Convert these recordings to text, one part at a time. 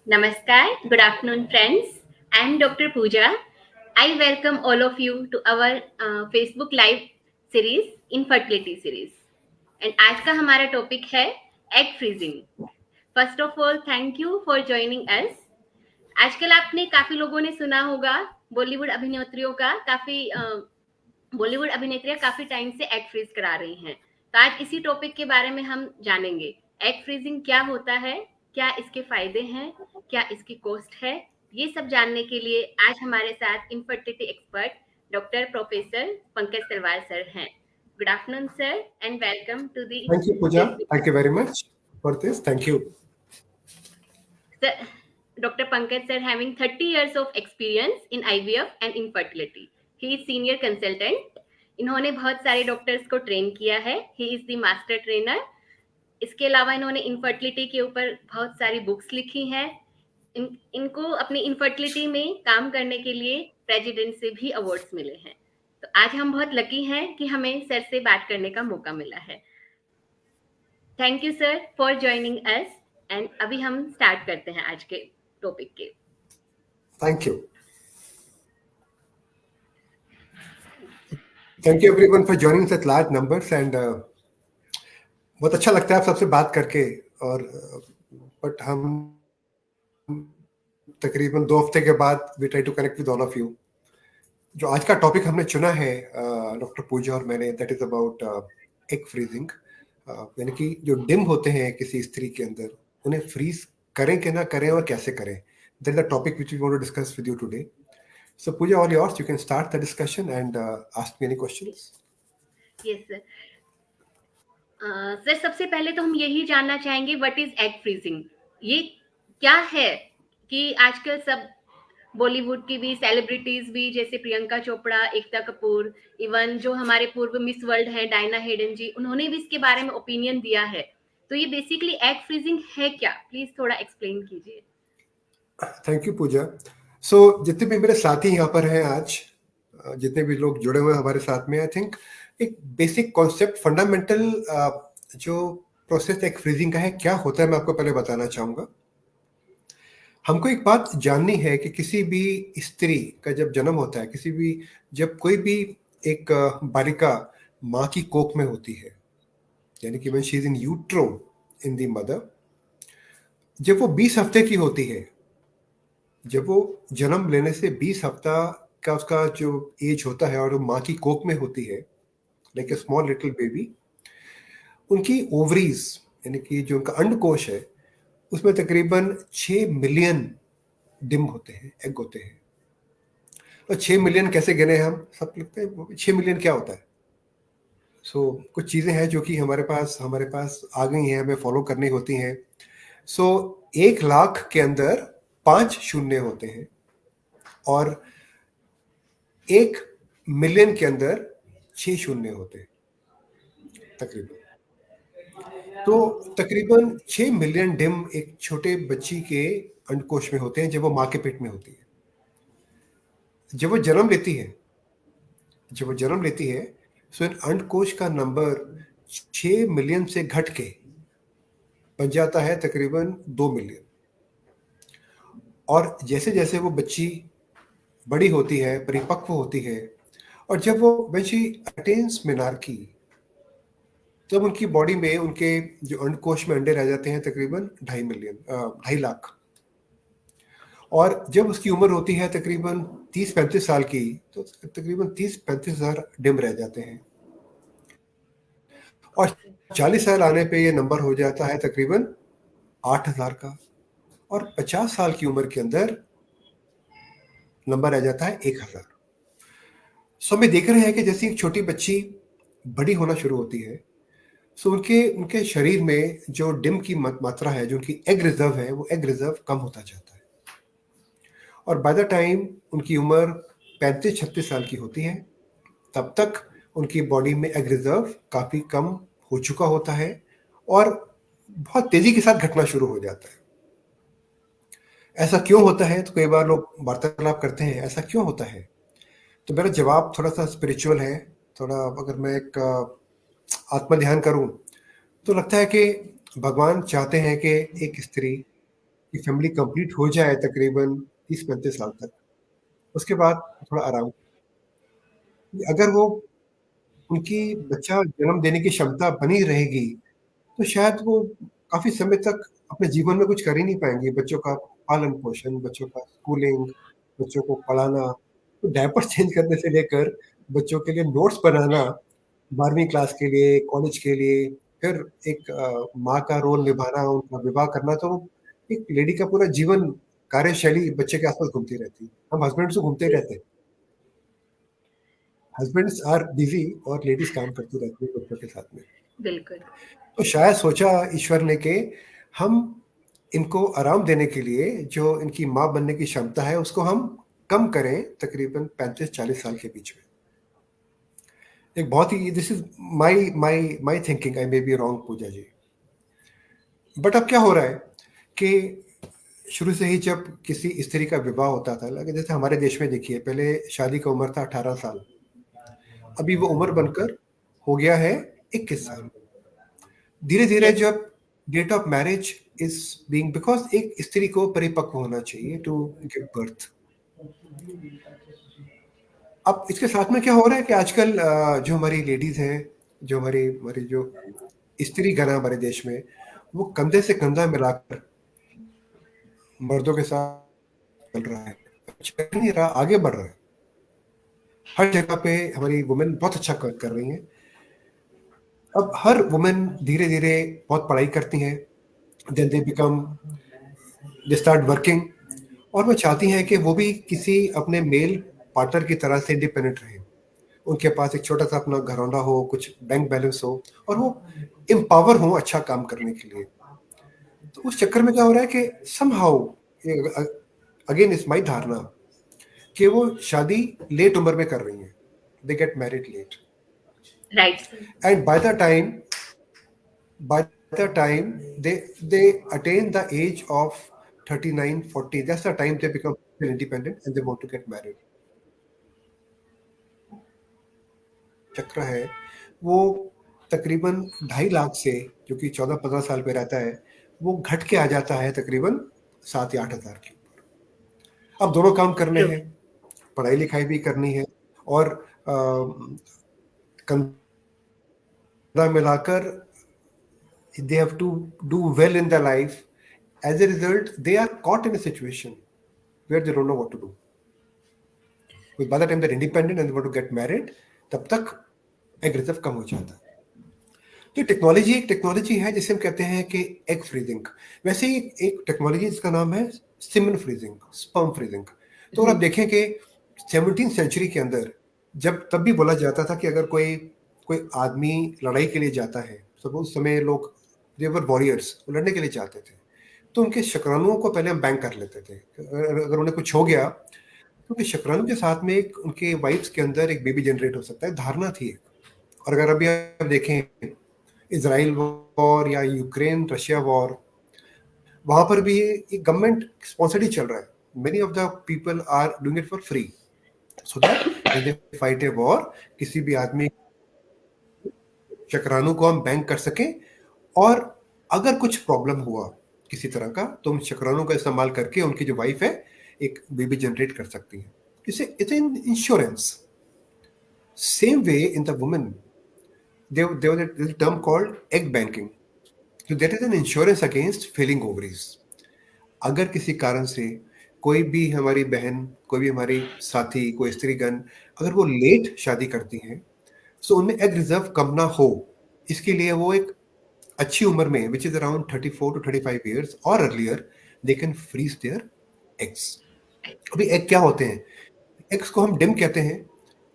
Namaskar, good afternoon, friends. I am Dr. Pooja. I welcome all of you to our Facebook Live series, Infertility series. And आज का हमारा topic है egg freezing. First of all thank you for joining us. आजकल आपने काफी लोगों ने सुना होगा बॉलीवुड अभिनेत्रियों का बॉलीवुड अभिनेत्रियां काफी टाइम से एग फ्रीज करा रही हैं. तो आज इसी टॉपिक के बारे में हम जानेंगे. एग फ्रीजिंग क्या होता है, क्या इसके फायदे हैं, क्या इसकी कॉस्ट है, ये सब जानने के लिए आज हमारे साथ infertility expert doctor professor Pankaj Talwar sir हैं. Good afternoon sir and welcome to the. Thank you, Pooja. Thank you very much for this. Thank you. Sir, Dr. Pankaj sir having 30 years of experience in IVF and infertility. He is senior consultant. इन्होंने बहुत सारे doctors को train किया है. He is the master trainer. इसके अलावा इन्होंने infertility के ऊपर बहुत सारी बुक्स लिखी हैं. इनको अपनी इनफर्टिलिटी में काम करने के लिए प्रेसिडेंट से भी अवार्ड्स मिले हैं. तो आज हम बहुत लकी हैं कि हमें सर से बात करने का मौका मिला है. Thank you sir for joining us. And अभी हम स्टार्ट करते हैं आज के टॉपिक के. Thank you. Thank you everyone for joining such large numbers and बहुत अच्छा लगता है आप सबसे बात करके. और बट हम तकरीबन 2 हफ्ते के बाद we try to connect with all of you. जो आज का टॉपिक हमने चुना है डॉक्टर पूजा और मैंने, that is about egg freezing. यानी कि जो डिम होते हैं किसी स्त्री के अंदर, उन्हें फ्रीज करें कि ना करें और कैसे करें. That is the topic which we want to discuss with you today. So Pooja, all yours. You can start the discussion and ask me any questions. Yes sir. Sir सबसे पहले तो हम यही जानना चाहेंगे व्हाट इज एग फ्रीजिंग. ये क्या है कि आजकल सब बॉलीवुड की भी सेलिब्रिटीज भी जैसे प्रियंका चोपड़ा, एकता कपूर, इवन जो हमारे पूर्व मिस वर्ल्ड है डायना हेडन जी, उन्होंने भी इसके बारे में ओपिनियन दिया है. तो ये बेसिकली एग फ्रीजिंग है क्या, प्लीज थोड़ा एक्सप्लेन कीजिए. थैंक यू पूजा. सो जितने भी मेरे साथी यहाँ पर हैं आज, जितने भी लोग जुड़े हुए हैं हमारे साथ में, आई थिंक एक बेसिक कॉन्सेप्ट, फंडामेंटल जो प्रोसेस एग फ्रीजिंग का है, क्या होता है, मैं आपको पहले बताना चाहूँगा. हमको एक बात जाननी है कि किसी भी स्त्री का जब जन्म होता है, जब कोई भी एक बालिका माँ की कोख में होती है, यानी कि when she is in utero in the mother, जब वो 20 हफ्ते की होती है, जब वो जन्म लेने से 20 हफ्ता का उसका जो एज होता है और वो माँ की कोख में होती है, like a small little baby, उनकी ओवरीज यानी कि जो उनका अंडकोश है, उसमें तकरीबन 6 मिलियन डिम होते हैं, एग होते हैं. और 6 मिलियन कैसे गिने हम सब लगता है, 6 मिलियन क्या होता है. सो कुछ चीज़ें हैं जो कि हमारे पास आ गई हैं, हमें फॉलो करनी होती हैं. सो 1 लाख के अंदर 5 शून्य होते हैं और 1 मिलियन के अंदर 6 शून्य होते हैं तकरीबन. तो तकरीबन 6 मिलियन डिम एक छोटे बच्ची के अंडकोश में होते हैं जब वो माँ के पेट में होती है. जब वो जन्म लेती है सो इन अंडकोश का नंबर 6 मिलियन से घट के बन जाता है तकरीबन 2 मिलियन. और जैसे जैसे वो बच्ची बड़ी होती है, परिपक्व होती है, और जब वो व्हेन शी अटेन्स मेनार्की, तब उनकी बॉडी में उनके जो अंडकोश में अंडे रह जाते हैं तकरीबन 2.5 लाख. और जब उसकी उम्र होती है तकरीबन 30-35 साल की, तो तकरीबन 30-35 हज़ार डिम रह जाते हैं. और 40 साल आने पे ये नंबर हो जाता है तकरीबन 8,000 का. और 50 साल की उम्र के अंदर नंबर आ जाता है 1,000. सो हम देख रहे हैं कि जैसे एक छोटी बच्ची बड़ी होना शुरू होती है, सो उनके शरीर में जो डिम की मात्रा है, जो उनकी एग रिजर्व है, वो एग रिजर्व कम होता जाता है. और बाय द टाइम उनकी उम्र 35-36 साल की होती है, तब तक उनकी बॉडी में एग रिजर्व काफ़ी कम हो चुका होता है और बहुत तेज़ी के साथ घटना शुरू हो जाता है. ऐसा क्यों होता है? तो कई बार लोग वार्तालाप करते हैं, ऐसा क्यों होता है. तो मेरा जवाब थोड़ा सा स्पिरिचुअल है. थोड़ा अगर मैं एक आत्म ध्यान करूं तो लगता है कि भगवान चाहते हैं कि एक स्त्री कि फैमिली कंप्लीट हो जाए तकरीबन 30-35 साल तक, उसके बाद थोड़ा आराम। अगर वो उनकी बच्चा जन्म देने की क्षमता बनी रहेगी, तो शायद वो काफ़ी समय तक अपने जीवन में कुछ कर ही नहीं पाएँगे। बच्चों का पालन-पोषण, बच्चों का स्कूलिंग, बच्चों को पढ़ाना, तो डायपर चेंज करने से लेकर बच्चों के लिए नोट्स बनाना, 12वीं क्लास के लिए, कॉलेज के लिए, फिर एक माँ का रोल निभाना, उनका विवाह करना, तो एक लेडी का पूरा जीवन, कार्यशैली बच्चे के आस-पास घूमती रहती है। हम हस्बैंड से घूमते ही रहते हैं। हस्बैंड्स आर बिज़ी और लेडीज़ काम करती रहती है बच्चों के साथ में। बिल्कुल। तो शायद सोचा ईश्वर ने कि हम इनको आराम देने के लिए जो इनकी माँ बनने की क्षमता है उसको हम कम करें तकरीबन 35-40 साल के बीच में। एक बहुत ही this is my my my thinking, I may be wrong Puja ji. But अब क्या हो रहा है कि शुरू से ही जब किसी स्त्री का विवाह होता था, लगे जैसे हमारे देश में देखिए, पहले शादी का उम्र था 18 साल, अभी वो उम्र बनकर हो गया है 21 साल। धीरे धीरे यस। जब date of marriage is being, because एक स्त्री को परिपक्व होना चाहिए टू गिव बर्थ। अब इसके साथ में क्या हो रहा है कि आजकल जो हमारी लेडीज हैं, जो हमारी हमारी जो स्त्री गण है हमारे देश में, वो कंधे से कंधा मिलाकर मर्दों के साथ चल रहा है, चल नहीं रहा, आगे बढ़ रहा है। हर जगह पे हमारी वुमेन बहुत अच्छा कर रही हैं। अब हर वुमेन धीरे धीरे बहुत पढ़ाई करती हैं, then they become, they start working, और वो चाहती हैं कि वो भी किसी अपने मेल पार्टनर की तरह से इंडिपेंडेंट रहे। उनके पास एक छोटा सा अपना घरौंदा हो, कुछ बैंक बैलेंस हो, और वो एम्पावर हो अच्छा काम करने के लिए। तो उस चक्कर में क्या हो रहा है कि समहाउ, अगेन इज माई धारणा, कि वो शादी लेट उम्र में कर रही हैं, they get married late, right sir. And by the time they attain the age of 39-40, that's the time they become independent and they want to get married. चक्र है वो तकरीबन 2.5 लाख से, जो कि 14-15 साल पे रहता है, वो घट के आ जाता है तकरीबन 7 या 8 हजार के ऊपर। अब दोनों काम करने ट्रू। हैं, पढ़ाई लिखाई भी करनी है, और कंधा मिलाकर they have to do well in their life. As a result, they are caught in a situation where they don't know what to do. Because by the time they're independent and they want to get married, तब तक aggressive कम हो जाता है। तो technology एक technology है जिसे हम कहते हैं कि एग फ्रीजिंग। वैसे ही एक टेक्नोलॉजी जिसका नाम है सीमेन फ्रीजिंग, स्पर्म फ्रीजिंग। तो आप देखें कि 17th सेंचुरी के अंदर जब तब भी बोला जाता था कि अगर कोई कोई आदमी लड़ाई के लिए जाता है, सब उस समय लोग देवर वॉरियर्स लड़ने के लिए जाते थे, तो उनके शुक्राणुओं को पहले हम बैंक कर लेते थे। अगर उन्हें कुछ हो गया, क्योंकि शुक्राणु के साथ में एक उनके वाइफ्स के अंदर एक बेबी जनरेट हो सकता है, धारणा थी एक। और अगर अभी आप देखें इजराइल वॉर या यूक्रेन रशिया वॉर, वहां पर भी ये गवर्नमेंट स्पॉन्सर्ड ही चल रहा है। Many of the people are doing it for free, so that when they fight a war, किसी भी आदमी शुक्राणु को हम बैंक कर सकें, और अगर कुछ प्रॉब्लम हुआ किसी तरह का, तो उन शुक्राणु का इस्तेमाल करके उनकी जो वाइफ है एक बेबी जनरेट कर सकती है। It's an insurance. Same way in the women, there was a term called egg banking. So that is an insurance against failing ovaries. अगर किसी कारण से कोई भी हमारी बहन, कोई भी हमारी साथी, कोई स्त्रीगण, अगर वो लेट शादी करती हैं, तो उनमें एग रिजर्व कम ना हो, इसके लिए वो एक अच्छी उम्र में, which is around 34 to 35 years और earlier, they can freeze their eggs. अभी एग क्या होते हैं? एग्स को हम डिम कहते हैं,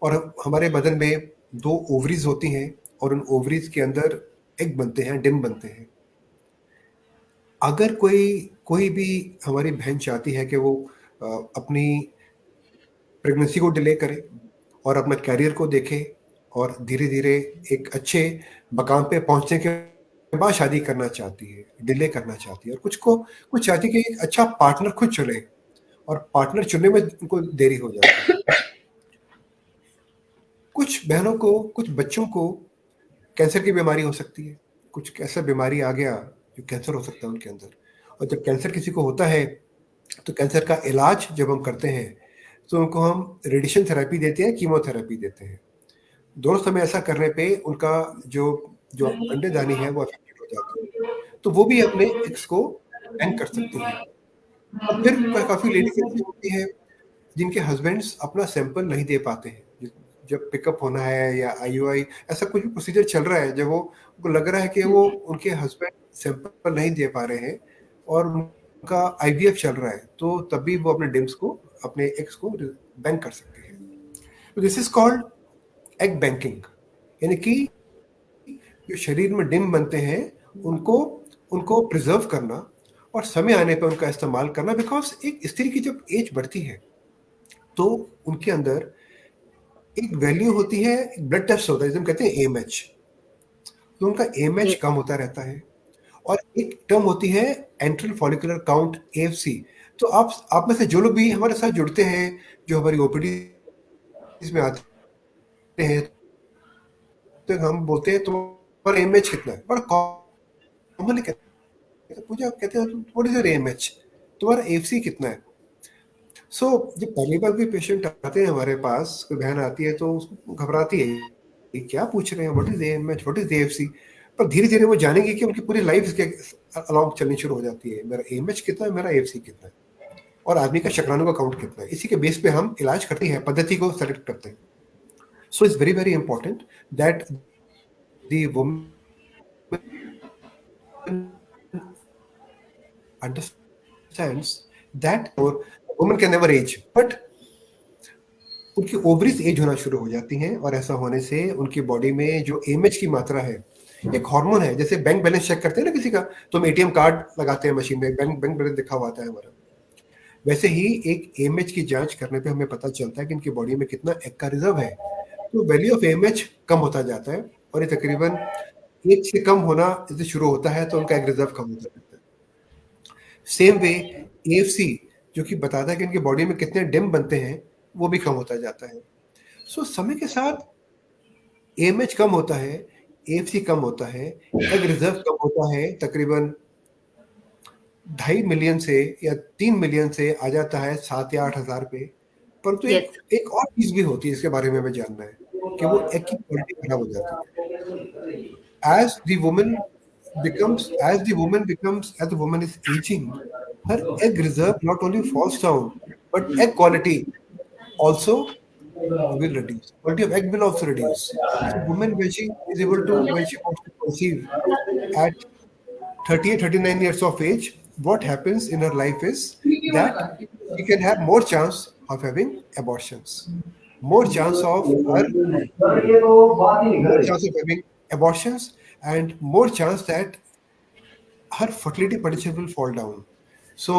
और हमारे बदन में 2 ओवरीज होती हैं, और उन ओवरीज के अंदर एग बनते हैं, डिम बनते हैं। अगर कोई कोई भी हमारी बहन चाहती है कि वो अपनी प्रेगनेंसी को डिले करे और अपना कैरियर को देखे, और धीरे धीरे एक अच्छे मकाम पे पहुंचने के बाद शादी करना चाहती है, डिले करना चाहती है, और कुछ चाहती है कि एक अच्छा पार्टनर खुद चुने, और पार्टनर चुनने में उनको देरी हो जाती है। कुछ बहनों को, कुछ बच्चों को कैंसर की बीमारी हो सकती है, कुछ ऐसा बीमारी आ गया जो कैंसर हो सकता है उनके अंदर, और जब कैंसर किसी को होता है तो कैंसर का इलाज जब हम करते हैं तो उनको हम रेडिएशन थेरेपी देते हैं, कीमोथेरेपी देते हैं। दोनों समय ऐसा करने पे उनका जो जो अंडेदानी है वो अफेक्टेड हो जाती है, तो वो भी अपने एग्स को बैंक कर सकती हैं। और फिर काफ़ी लेडीज ऐसी होती हैं जिनके हस्बैंड्स अपना सैंपल नहीं दे पाते हैं। जब पिकअप होना है या आईयूआई ऐसा कुछ भी प्रोसीजर चल रहा है, जब वो उनको लग रहा है कि वो उनके हस्बैंड सैंपल नहीं दे पा रहे हैं और उनका आईवीएफ चल रहा है, तो तब भी वो अपने डिम्स को, अपने एग्स को बैंक कर सकते हैं। तो this is called egg banking, यानी कि जो शरीर में डिम बनते हैं उनको उनको प्रिजर्व करना और समय आने पर उनका इस्तेमाल करना। बिकॉज एक स्त्री की जब एज बढ़ती है तो उनके अंदर एक वैल्यू होती है, एक ब्लड टेस्ट होता है जिसे हम कहते हैं एएमएच, तो उनका एएमएच Yes. कम होता रहता है। और एक टर्म होती है एंट्रल फॉलिकुलर काउंट, एएफसी। तो आप में से जो लोग भी हमारे साथ जुड़ते हैं, जो हमारी ओपीडी में आते हैं, तो हम बोलते हैं तुम्हारा एएमएच कितना है, बड़ा कॉमन कहते हैं, पूजा कहते हैं व्हाट इज योर एएमएच, तुम्हारा एएफसी कितना है। सो जब पहली बार भी पेशेंट आते हैं हमारे पास, कोई बहन आती है तो उसको घबराती है, ये क्या पूछ रहे हैं, what is AMH, what is AFC. पर धीरे धीरे वो जानेंगे कि उनकी पूरी लाइफ इसके अलॉन्ग चलनी शुरू हो जाती है। मेरा एएमएच कितना है, मेरा एएफसी कितना है, और आदमी का शुक्राणु का काउंट कितना है। इसी के बेस पे हम इलाज करते हैं, पद्धति को सेलेक्ट करते हैं। So it's very very important that the woman understands that or woman can never age, but उनकी ओवरीज एज होना शुरू हो जाती हैं, और ऐसा होने से उनकी बॉडी में जो एमएच की मात्रा है, एक हार्मोन है, जैसे बैंक बैलेंस चेक करते हैं ना किसी का, तो हम एटीएम कार्ड लगाते हैं मशीन में, बैंक बैलेंस लिखा हुआ आता है हमारा, वैसे ही एक एमएच की जांच करने पे हमें पता चलता है कि इनकी बॉडी में कितना एग का रिजर्व है। तो वैल्यू ऑफ एमएच कम होता जाता है, और ये तकरीबन एक से कम होना जैसे शुरू होता है तो उनका एग रिजर्व कम होता जाता है। सेम वे एएफसी जो कि बताता है कि इनकी बॉडी में कितने डिम बनते हैं, वो भी कम होता जाता है। सो समय के साथ एएमएच कम होता है, एएफसी कम होता है, एग रिजर्व कम होता है, तकरीबन 2.5 मिलियन से या 3 मिलियन से आ जाता है 7 या 8 हजार पे। परंतु Yes. एक और चीज भी होती है इसके बारे में हमें जानना है कि वो एग की क्वालिटी खराब हो जाती है। as the woman as the woman is aging, her egg reserve not only falls down, but egg quality also will reduce. Quality of egg will also reduce. So woman, when she is able to, when she wants to conceive at 38, 39 years of age, what happens in her life is that she can have more chance of having abortions, more chance of her, more chance of having abortions, and more chance that her fertility potential will fall down. So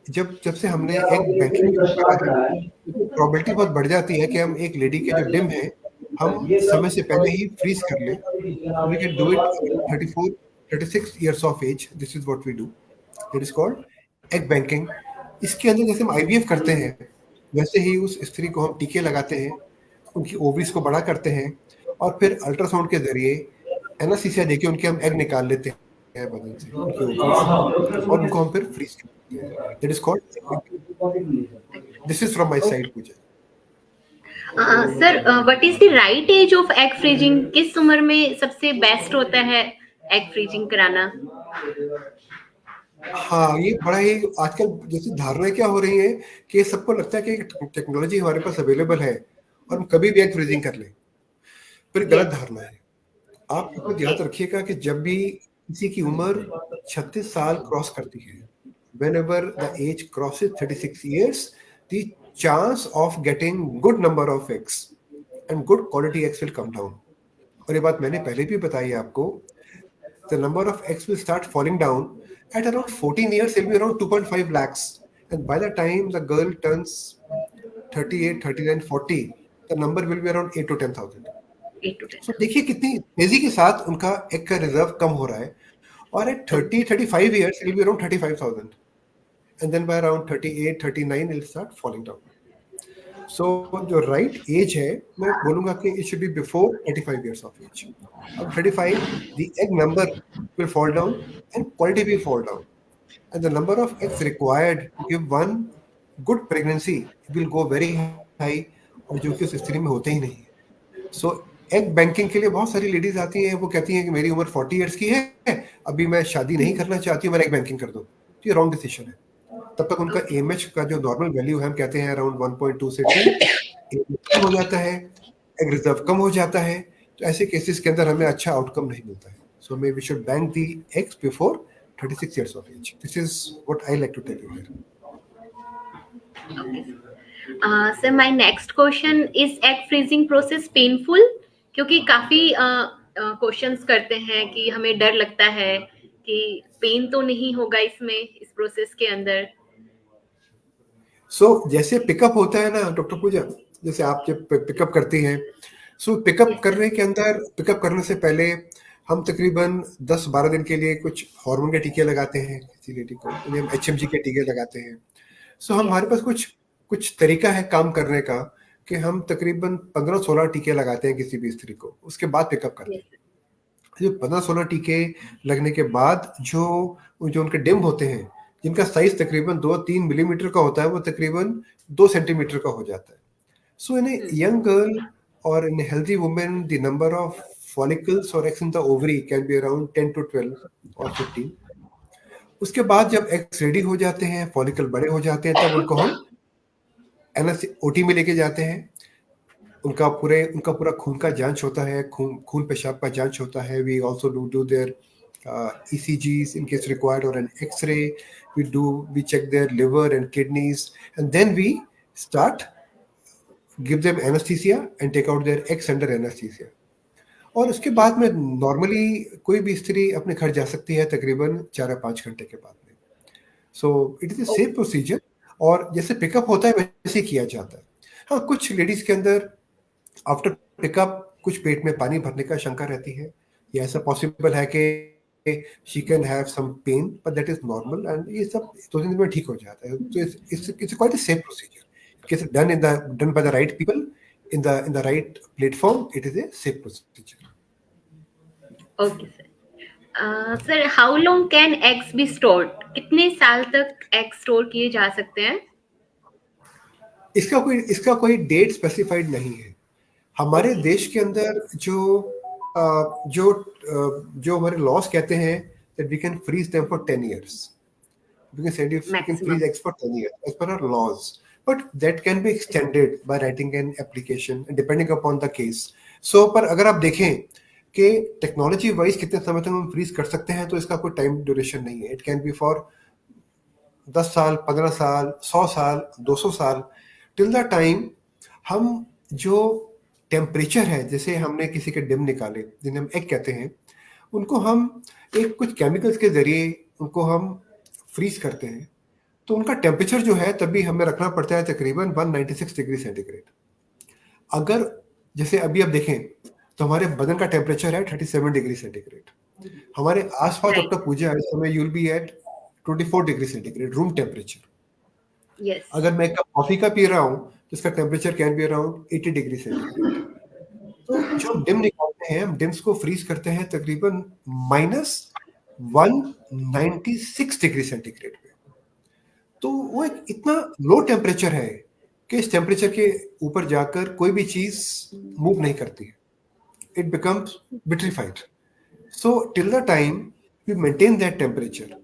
जब जब से हमने egg banking शुरू करा है, तो probability बहुत बढ़ जाती है कि हम एक लेडी के जो डिम है हम समय से पहले ही फ्रीज कर लें। We can do it 34, 36 years of age. This is what we do. It is called egg banking. इसके अंदर जैसे हम आईवीएफ करते हैं, वैसे ही उस स्त्री को हम टीके लगाते हैं, उनकी ओवरीज को बड़ा करते हैं, और फिर अल्ट्रासाउंड के जरिए एनास्थीसिया देके उनके हम एग निकाल लेते हैं बदन से, उनकी ओवरीज, और उनको हम फिर फ्रीज करते हैं। That is called egg banking. This is from my side, Pooja. Sir, what is the right age of egg freezing? किस उम्र में सबसे बेस्ट होता है एग फ्रीजिंग कराना? हाँ, ये बड़ा ही आजकल जैसे धारणाएं क्या हो रही है कि सबको लगता है कि टेक्नोलॉजी हमारे पास अवेलेबल है और हम कभी भी एग फ्रीजिंग कर लें, पर गलत धारणा है। आप खुद याद रखिएगा कि जब भी किसी की उम्र 36 साल क्रॉस करती है, whenever the age crosses 36 years, the chance of getting good number of eggs and good quality eggs will come down. और ये बात मैंने पहले भी बताई है आपको, the number of eggs will start falling down at around 14 years. It will be around 2.5 lakhs, and by the time the girl turns 38, 39, 40, the number will be around 8 to 10,000. So देखिए कितनी तेजी के साथ उनका एग का reserve कम हो रहा है, और at 30, 35 years it will be around 35,000, and then by around 38, 39 it will start falling down. So जो right age है, मैं बोलूँगा कि it should be before 35 years of age. अब 35 the egg number will fall down and quality will fall down. and the number of eggs required to give one good pregnancy will go very high, और जो कि उस स्त्री में होते ही नहीं है. सो एग बैंकिंग के लिए बहुत सारी लेडीज आती हैं, वो कहती हैं कि मेरी उम्र 40 इयर्स की है, अभी मैं शादी नहीं करना चाहती हूँ, मैं एग बैंकिंग कर दूँ. तो ये रॉन्ग डिसीजन है. तब तक उनका ओके एमएच का जो नॉर्मल वैल्यू है, हम कहते हैं अराउंड 1.2 से 2, कम हो जाता है, एग रिजर्व कम हो जाता है. तो ऐसे केसेस के अंदर हमें अच्छा आउटकम नहीं मिलता है. So may we should bank the eggs before 36 years of age. This is what I like to tell you here. Okay sir, my next question, is egg freezing process painful? क्योंकि काफी questions करते हैं कि हमें डर लगता है कि पेन तो नहीं होगा इसमें, इस प्रोसेस के अंदर. सो जैसे पिकअप होता है ना डॉक्टर पूजा, जैसे आप जब पिकअप करती हैं, सो पिकअप यस सर. करने के अंदर, पिकअप करने से पहले हम तकरीबन 10-12 दिन के लिए कुछ हार्मोन के टीके लगाते हैं किसी लेडी को, यानी हम एचएमजी के टीके लगाते हैं. सो यस हमारे पास कुछ कुछ तरीका है काम करने का, कि हम तकरीबन 15-16 टीके लगाते हैं किसी भी स्त्री को, उसके बाद पिकअप करते हैं. यस जो 15-16 टीके लगने के बाद जो जो उनके डिम होते हैं, जिनका साइज तकरीबन 2-3 मिलीमीटर का होता है, वो तकरीबन 2 सेंटीमीटर का हो जाता है. So in a young girl or in a healthy woman, the number of follicles or eggs in the ovary can be around 10 to 12 or 15. उसके बाद जब एग्स रेडी हो जाते हैं, फॉलिकल बड़े हो जाते हैं, तब उनको हम ओटी में लेके जाते हैं. उनका पूरा खून का जांच होता है, खून पेशाब का जांच होता है. We also do their ECGs in case required, or an X-ray. We check their liver and kidneys, and then we start give them anesthesia and take out their eggs under anesthesia. और उसके बाद में normally कोई भी स्त्री अपने घर जा सकती है तकरीबन 4 या 5 घंटे के बाद में. So it is a safe procedure, और जैसे पिकअप होता है वैसे ही किया जाता है. हाँ, कुछ लेडीज के अंदर आफ्टर पिकअप कुछ पेट में पानी भरने का शंका रहती है, या ऐसा पॉसिबल है कि she can have some pain, but that is normal, and ये सब 2-3 दिन में ठीक हो जाता है. तो it's quite a safe procedure. If it's done by the right people in the right platform, it is a safe procedure. Okay sir. Sir, how long can eggs be stored? कितने साल तक एग स्टोर किए जा सकते हैं? इसका कोई date specified नहीं है. हमारे ओके देश के अंदर जो हमारे लॉस कहते हैं that we can freeze them for 10 years. We can maximum. freeze eggs for 10 years as per our laws. But that can be extended by writing an application depending upon the case. So पर अगर आप देखें कि technology wise कितने समय तक हम freeze कर सकते हैं, तो इसका कोई टाइम ड्यूरेशन नहीं है. इट कैन बी फॉर 10 साल, 15 साल, 100 साल, 200 साल, टिल द टाइम हम जो टेम्परेचर है, जैसे हमने किसी के डिम निकाले जिन्हें हम एग कहते हैं, उनको हम एक कुछ केमिकल्स के जरिए उनको हम फ्रीज करते हैं. तो उनका टेम्परेचर जो है तभी हमें रखना पड़ता है तकरीबन 196 डिग्री सेंटीग्रेड. अगर जैसे अभी आप देखें तो हमारे बदन का टेम्परेचर है 37 डिग्री सेंटीग्रेड. हमारे आसपास राइट. डॉक्टर पूजा इस समय you will be at 24 degree centigrade room temperature. Yes. अगर मैं एक कप कॉफी का पी रहा हूँ तो इसका temperature can be around 80 degree centigrade. तो जो हम डिम निकालते हैं, हम डिम्स को फ्रीज करते हैं तकरीबन -196 डिग्री सेंटीग्रेड पे. तो वो एक इतना लो टेम्परेचर है कि इस टेम्परेचर के ऊपर जाकर कोई भी चीज मूव नहीं करती है. It becomes vitrified. So till the time we maintain that temperature,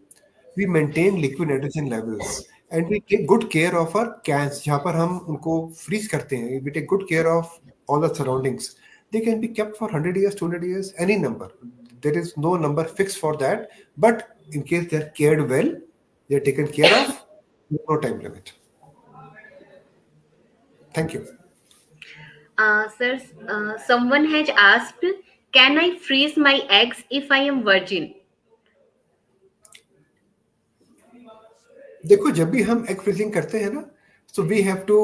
we maintain liquid nitrogen levels, and we take good care of our cans, जहाँ पर हम उनको फ्रीज करते हैं. We take good care of all the surroundings. They can be kept for 100 years, 200 years, any number. There is no number fix for that, but in case they are cared well, they are taken care of, no time limit. Thank you. Sir, someone has asked, can I freeze my eggs if I am virgin? देखो, जब भी हम egg freezing करते हैं ना, so we have to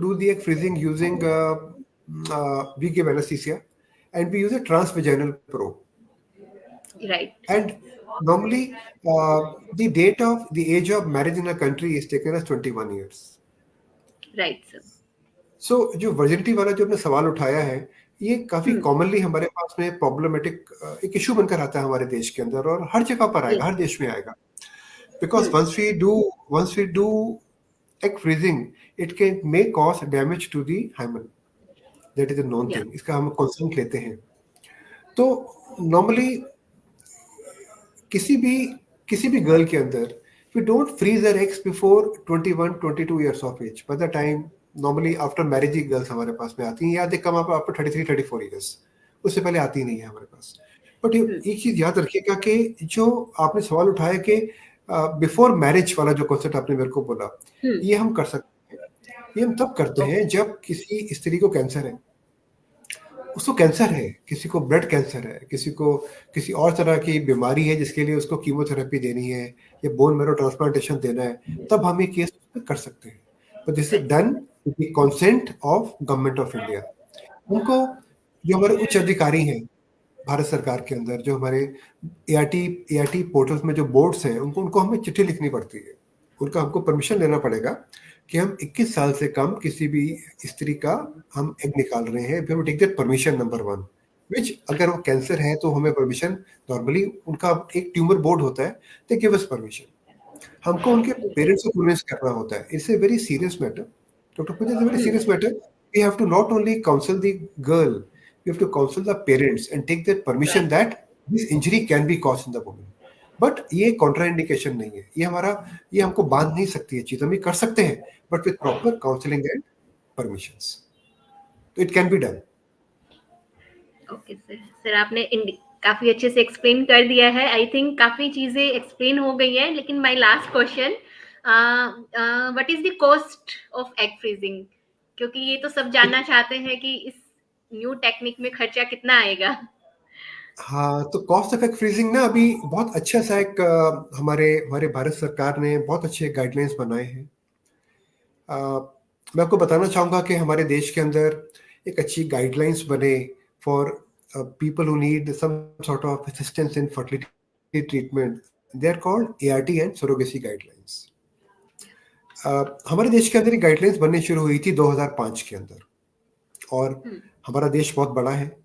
do the egg freezing using we give anesthesia, and we use a transvaginal probe. Right. And normally the age of marriage in a country is taken as 21 years. Right, sir. So जो virginity वाला जो आपने सवाल उठाया है, ये काफी commonly हमारे पास में प्रॉब्लमेटिक एक इशू बनकर आता है हमारे देश के अंदर, और हर जगह पर आएगा, हर देश में आएगा. because once we do egg freezing, it may cause damage to the hymen. That is a known या thing. इसका हम consent लेते हैं. तो normally किसी भी किसी भी गर्ल के अंदर, we don't freeze her eggs before 21 22 years of age. By the time normally after marriage he girls हमारे पास में आती हैं, या they come up after 33 34 years. उससे पहले आती नहीं है हमारे पास. बट एक चीज याद रखिएगा कि जो आपने सवाल उठाया कि बिफोर मैरिज वाला जो कॉन्सेप्ट आपने मेरे को बोला, ये हम कर सकते हैं. ये हम तब करते हैं जब किसी स्त्री को कैंसर है. उसको कैंसर है, किसी को ब्लड कैंसर है, किसी को किसी और तरह की बीमारी है जिसके लिए उसको कीमोथेरेपी देनी है या बोन मैरो ट्रांसप्लांटेशन देना है, तब हम ये केस कर सकते हैं. But this is done with the consent of government of India. उनको जो हमारे उच्च अधिकारी हैं भारत सरकार के अंदर, जो हमारे एआरटी पोर्टल्स में जो बोर्ड्स हैं, उनको हमें चिट्ठी लिखनी पड़ती है. उनका हमको परमिशन लेना पड़ेगा कि हम 21 साल से कम किसी भी स्त्री का हम एग निकाल रहे हैं. फिर टेक दैट परमिशन नंबर 1, विच अगर वो कैंसर है तो हमें परमिशन, नॉर्मली उनका एक ट्यूमर बोर्ड होता है, दे गिव अस परमिशन. हमको उनके पेरेंट्स को कन्विंस करना होता है. It's a very serious matter. Doctor Pooja, it's a very serious matter. We have to not only counsel the girl, we have to counsel the parents and take that permission that this injury can be caused in the woman. But ये contraindication नहीं है. ये हमको बांध नहीं सकती है चीज. हम ये कर सकते हैं but with proper counselling and permissions, तो it can be done. Okay sir आपने काफी अच्छे से एक्सप्लेन कर दिया है. आई थिंक काफी चीजें एक्सप्लेन हो गई है. लेकिन my last question, what is the cost of egg freezing? क्योंकि ये तो सब जानना चाहते हैं कि इस न्यू टेक्निक में खर्चा कितना आएगा. हाँ, तो कॉस्ट ऑफ एग फ्रीजिंग ना, अभी बहुत अच्छा सा एक हमारे भारत सरकार ने बहुत अच्छे गाइडलाइंस बनाए हैं. मैं आपको बताना चाहूँगा कि हमारे देश के अंदर एक अच्छी गाइडलाइंस बने for people who need some sort of assistance in fertility treatment. They are called ART and surrogacy guidelines. हमारे देश के अंदर ये गाइडलाइंस बननी शुरू हुई थी 2005 के अंदर. और हमारा देश बहुत बड़ा है.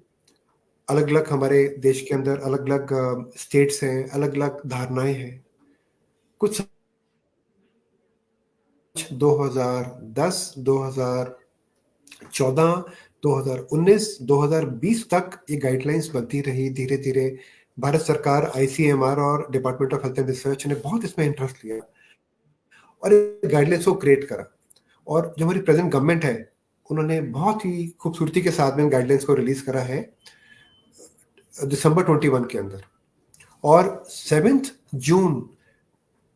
अलग अलग हमारे देश के अंदर अलग अलग स्टेट्स हैं, अलग अलग धारणाएं हैं. कुछ 2010, 2014, 2019, 2020 तक ये गाइडलाइंस बनती रही. धीरे धीरे भारत सरकार, ICMR और department of health and research ने बहुत इसमें इंटरेस्ट लिया और गाइडलाइंस को क्रिएट करा. और जो हमारी प्रेजेंट गवर्नमेंट है, उन्होंने बहुत ही खूबसूरती के साथ में गाइडलाइंस को रिलीज करा है दिसंबर 21 के अंदर. और 7 जून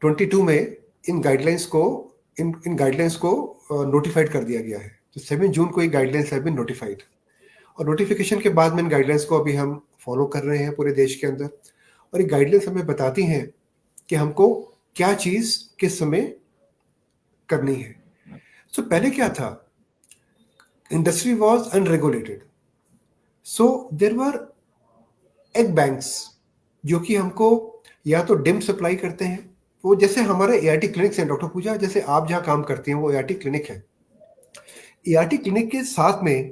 22 में इन गाइडलाइंस को नोटिफाइड कर दिया गया है. तो 7 जून को ये गाइडलाइंस हैव बीन नोटिफाइड. और नोटिफिकेशन के बाद में इन गाइडलाइंस को अभी हम फॉलो कर रहे हैं पूरे देश के अंदर. और ये गाइडलाइंस हमें बताती हैं कि हमको क्या चीज किस समय करनी है. सो पहले क्या था, industry was unregulated. So there were egg banks जो कि हमको या तो डिम सप्लाई करते हैं. वो जैसे हमारे ART क्लिनिक्स हैं डॉक्टर पूजा, जैसे आप जहाँ काम करती हैं वो ART क्लिनिक है. ART क्लिनिक के साथ में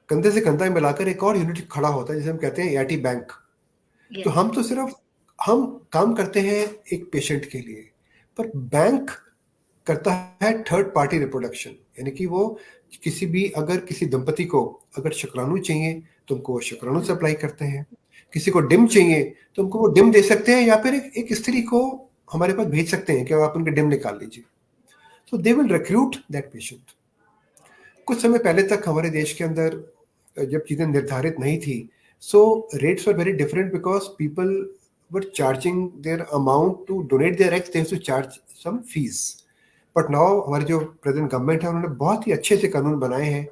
कंधे से कंधा मिलाकर एक और यूनिट खड़ा होता है जिसे हम कहते हैं ART बैंक. तो हम तो सिर्फ हम काम करते हैं एक पेशेंट के लिए, पर बैंक करता है थर्ड पार्टी रिप्रोडक्शन. यानी कि वो अगर किसी दंपति को अगर शुक्राणु चाहिए तो उनको वो शुक्राणु सप्लाई करते हैं. किसी को डिम चाहिए तो उनको वो डिम दे सकते हैं, या फिर एक स्त्री को हमारे पास भेज सकते हैं कि आप उनके डिम निकाल लीजिए. तो they will recruit that patient. कुछ समय पहले तक हमारे देश के अंदर जब चीजें निर्धारित नहीं थी, so rates were very different because people were charging their amount to donate their eggs, they have to charge some fees. But now हमारी जो प्रेजेंट गवर्नमेंट है, उन्होंने बहुत ही अच्छे से कानून बनाए हैं.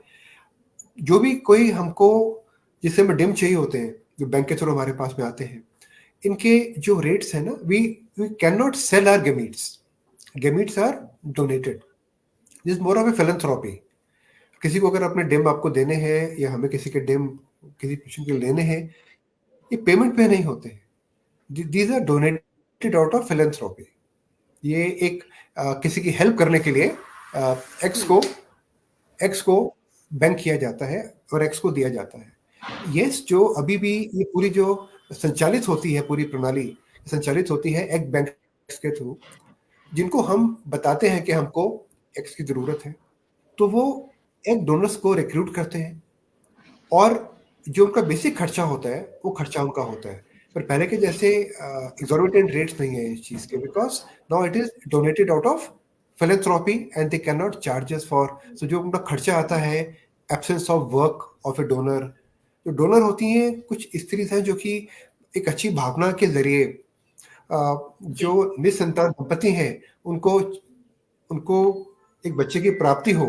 जो भी कोई हमको जिससे हमें डिम चाहिए होते हैं, जो बैंक के थ्रू हमारे पास में आते हैं, इनके जो रेट्स हैं ना, we can not sell our gametes are donated. This more of a philanthropy. किसी को अगर अपने डिम आपको देने हैं या हमें किसी के डिम किसी पेशेंट के लेने हैं, ये पेमेंट पे नहीं होते हैं. These are donated out of philanthropy. ये एक किसी की हेल्प करने के लिए एक्स को बैंक किया जाता है और एक्स को दिया जाता है. जो अभी भी ये पूरी जो संचालित होती है, पूरी प्रणाली संचालित होती है एग बैंक एक्स के थ्रू, जिनको हम बताते हैं कि हमको एक्स की जरूरत है, तो वो एग डोनर्स को रिक्रूट करते हैं, और जो उनका बेसिक खर्चा होता है वो खर्चा उनका होता है। पर पहले के जैसे एग्जॉर्बिटेंट रेट्स नहीं है इस चीज के, because now it is donated out of philanthropy and they can not charges for. सो जो उनका खर्चा आता है absence of work of a donor, जो डोनर होती हैं कुछ स्त्रीज हैं जो कि एक अच्छी भावना के जरिए जी, जो निसंतान दंपति हैं उनको उनको एक बच्चे की प्राप्ति हो,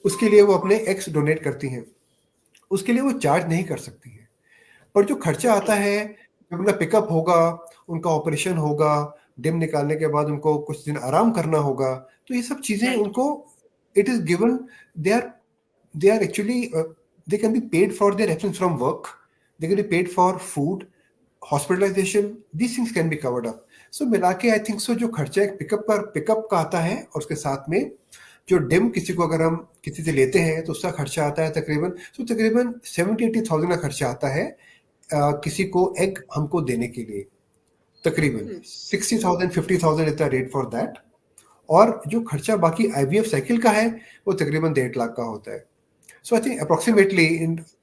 उसके लिए वो अपने एक्स डोनेट करती हैं। उसके लिए वो चार्ज नहीं कर सकती है। पर जो खर्चा ओके, आता है, जब उनका पिकअप होगा, उनका ऑपरेशन होगा, डिम निकालने के बाद उनको कुछ दिन आराम करना होगा, तो ये सब चीजें राइट, उनको it is given, they are actually they can be paid for their absence from work, they can be paid for food, hospitalization, these things can be covered up. So मिला के आई थिंक सो जो खर्चा एक pickup का आता है, और उसके साथ में जो डिम किसी को अगर हम किसी से लेते हैं तो उसका खर्चा आता है तकरीबन 70-80 थाउजेंड का खर्चा आता है किसी को एग हमको देने के लिए। तकरीबन 60,000-50,000 is the rate for that. और जो खर्चा बाकी आईवीएफ साइकिल का है वो तकरीबन 1.5 लाख का होता है। So I think approximately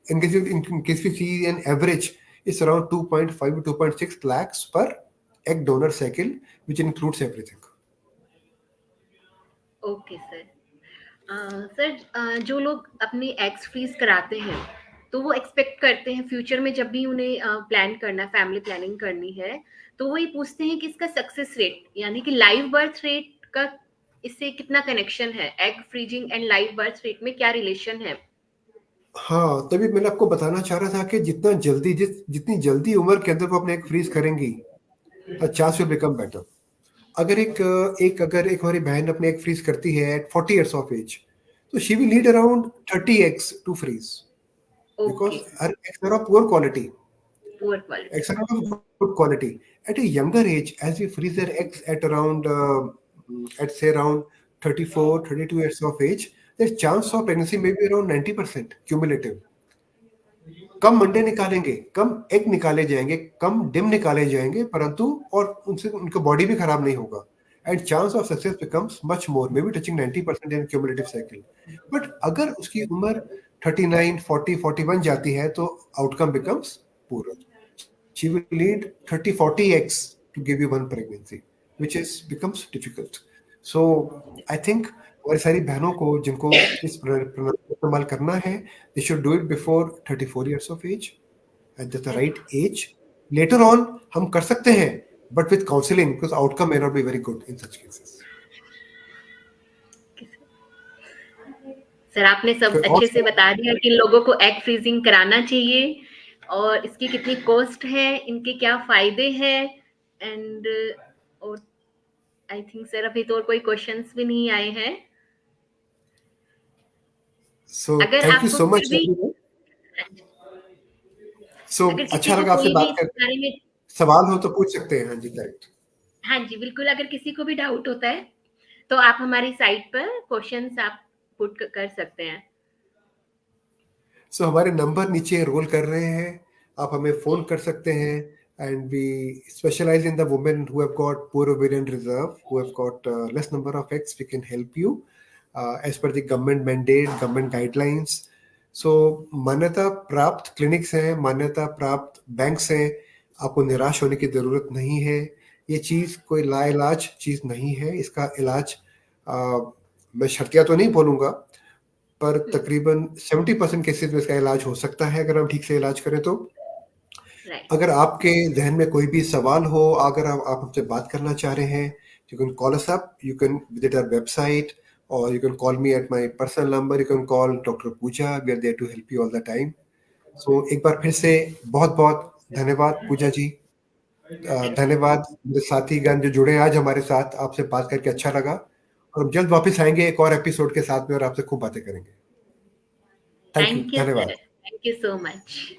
in case we see an average is around 2.5 to 2.6 lakhs per egg donor cycle, which includes everything. Okay sir. Sir, जो लोग अपने एग्स फ्रीज कराते हैं, तो वो एक्सपेक्ट करते हैं फ्यूचर में जब भी उन्हें प्लान करना है, फैमिली प्लानिंग करनी है, तो वो ये पूछते हैं कि इसका सक्सेस रेट यानी कि लाइव बर्थ रेट का इससे कितना कनेक्शन है, egg freezing and live birth rate में क्या रिलेशन है? हाँ, तभी मैंने आपको बताना चाह रहा था कि जितनी जल्दी उम्र के अंदर वो अपने एग फ्रीज करेंगी, चांस विल बिकम बेटर। अगर एक हमारी बहन अपने एग फ्रीज करती है एट 40 years of age, तो she will need around 30 eggs to freeze, okay, because her eggs are of poor quality. Poor quality. Eggs are not of good quality. At a younger age, as we freeze their eggs at around, at say around 34, 32 years of age, the chance of pregnancy may be around 90% cumulative. कम अंडे निकालेंगे, कम egg निकाले जाएंगे, कम dim निकाले जाएंगे, परंतु और उनसे उनका बॉडी भी खराब नहीं होगा, and chance of success becomes much more, may be touching 90% in cumulative cycle. But अगर उसकी उम्र 39, 40, 41 जाती है तो आउटकम बिकम्स पूरा। she will need 30-40 eggs to give you one pregnancy, which is becomes difficult. So I think हमारी सारी बहनों को जिनको इस प्रणाली का इस्तेमाल करना है, they should do it before 34 years of age, at the right age. Later on हम कर सकते हैं, but with counseling, because outcome may not be very good in such cases. Sir, आपने सब कोई और अच्छे से सवाल? बता दिया कि लोगों को एग फ्रीजिंग कराना चाहिए और इसकी कितनी कॉस्ट है, इनके क्या फायदे हैं, एंड और आई थिंक सर अभी तो और कोई क्वेश्चंस भी नहीं आए हैं। So अगर thank you आपको so फिर much भी everyone. So अगर किसी अच्छा को लगा आपसे कोई भी बात इस करके। बारे में, सवाल हो तो पूछ सकते हैं। हाँ जी, करेक्ट। हाँ जी, बिल्कुल, अगर किसी को भी डाउट होता है, तो आप हमारी साइट पर क्वेश्चंस आप पुट कर सकते हैं। सो हमारे नंबर नीचे रोल कर रहे हैं, आप हमें फोन कर सकते हैं, and we specialise in the women who have got poor ovarian reserve, who have got less number of eggs. We can help you as per the government mandate, government guidelines. So मान्यता प्राप्त clinics हैं, मान्यता प्राप्त banks हैं, आपको निराश होने की जरूरत नहीं है। ये चीज कोई लाइलाज चीज नहीं है, इसका इलाज मैं शर्तिया तो नहीं बोलूंगा, पर तकरीबन 70% केसेस में इसका इलाज हो सकता है अगर हम ठीक से इलाज करें तो। राइट, अगर आपके जहन में कोई भी सवाल हो, अगर आप हमसे बात करना चाह रहे हैं, you can call us up, you can visit our website, और you can call me at my personal number, you can call doctor Puja, we are there to help you all the time. So एक बार फिर से बहुत बहुत धन्यवाद पूजा जी। Thank you. धन्यवाद मेरे साथीगण जो जुड़े आज हमारे साथ, आपसे बात करके अच्छा लगा, और हम जल्द वापस आएंगे एक और एपिसोड के साथ में और आपसे खूब बातें करेंगे। Thank you, thank you sir, धन्यवाद। Thank you so much.